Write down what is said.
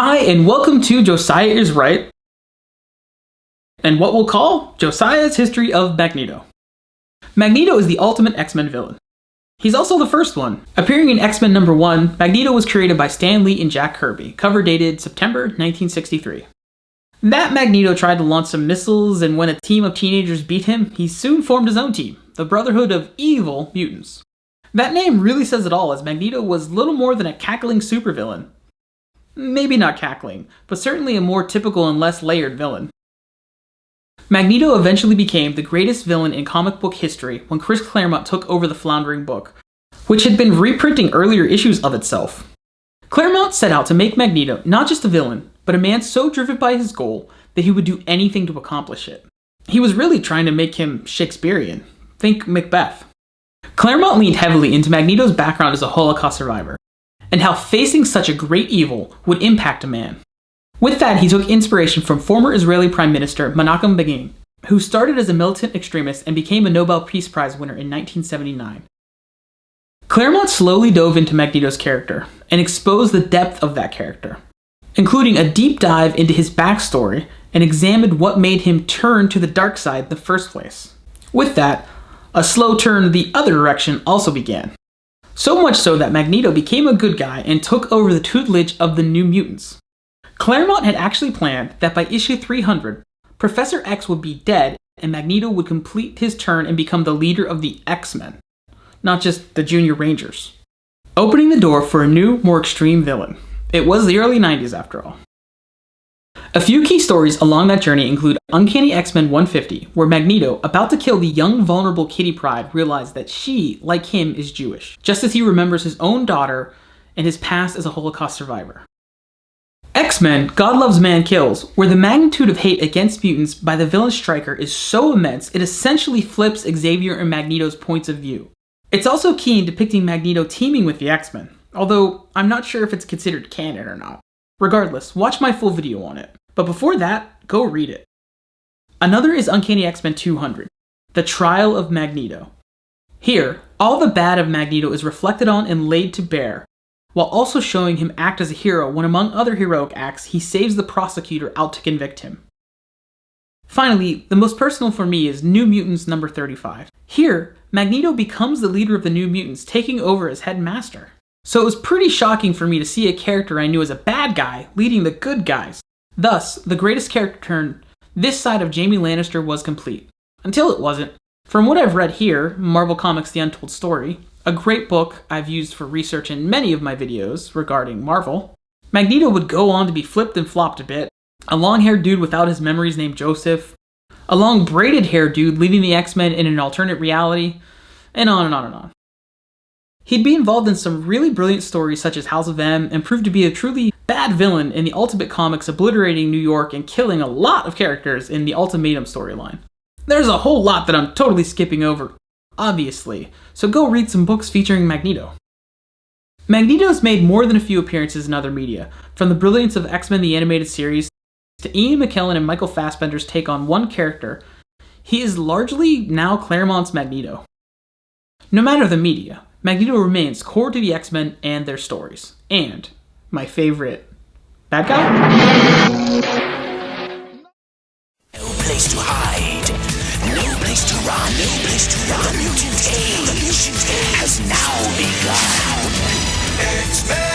Hi, and welcome to Josiah is Right, and what we'll call Josiah's History of Magneto. Magneto is the ultimate X-Men villain. He's also the first one. Appearing in X-Men number 1, Magneto was created by Stan Lee and Jack Kirby, cover dated September 1963. That Magneto tried to launch some missiles, and when a team of teenagers beat him, he soon formed his own team, the Brotherhood of Evil Mutants. That name really says it all, as Magneto was little more than a cackling supervillain. Maybe not cackling, but certainly a more typical and less layered villain. Magneto eventually became the greatest villain in comic book history when Chris Claremont took over the floundering book, which had been reprinting earlier issues of itself. Claremont set out to make Magneto not just a villain, but a man so driven by his goal that he would do anything to accomplish it. He was really trying to make him Shakespearean. Think Macbeth. Claremont leaned heavily into Magneto's background as a Holocaust survivor, and how facing such a great evil would impact a man. With that, he took inspiration from former Israeli Prime Minister Menachem Begin, who started as a militant extremist and became a Nobel Peace Prize winner in 1979. Claremont slowly dove into Magneto's character and exposed the depth of that character, including a deep dive into his backstory and examined what made him turn to the dark side in the first place. With that, a slow turn the other direction also began. So much so that Magneto became a good guy and took over the tutelage of the New Mutants. Claremont had actually planned that by issue 300, Professor X would be dead and Magneto would complete his turn and become the leader of the X-Men, not just the Junior Rangers, opening the door for a new, more extreme villain. It was the early 90s after all. A few key stories along that journey include Uncanny X-Men 150, where Magneto, about to kill the young, vulnerable Kitty Pryde, realized that she, like him, is Jewish, just as he remembers his own daughter and his past as a Holocaust survivor. X-Men, God Loves Man Kills, where the magnitude of hate against mutants by the villain Stryker is so immense it essentially flips Xavier and Magneto's points of view. It's also key in depicting Magneto teaming with the X-Men, although I'm not sure if it's considered canon or not. Regardless, watch my full video on it. But before that, go read it. Another is Uncanny X-Men 200, The Trial of Magneto. Here, all the bad of Magneto is reflected on and laid to bear, while also showing him act as a hero when, among other heroic acts, he saves the prosecutor out to convict him. Finally, the most personal for me is New Mutants number 35. Here, Magneto becomes the leader of the New Mutants, taking over as headmaster. So it was pretty shocking for me to see a character I knew as a bad guy leading the good guys. Thus, the greatest character turn this side of Jaime Lannister was complete. Until it wasn't. From what I've read here, Marvel Comics The Untold Story, a great book I've used for research in many of my videos regarding Marvel, Magneto would go on to be flipped and flopped a bit, a long-haired dude without his memories named Joseph, a long braided-haired dude leading the X-Men in an alternate reality, and on and on and on. He'd be involved in some really brilliant stories such as House of M, and proved to be a truly bad villain in the Ultimate Comics, obliterating New York and killing a lot of characters in the Ultimatum storyline. There's a whole lot that I'm totally skipping over, obviously, so go read some books featuring Magneto. Magneto's made more than a few appearances in other media, from the brilliance of X-Men the Animated Series to Ian McKellen and Michael Fassbender's take on one character. He is largely now Claremont's Magneto. No matter the media, Magneto remains core to the X-Men and their stories. And my favorite bad guy? No place to hide. No place to run. No place to run. The mutant age has now begun. X-Men!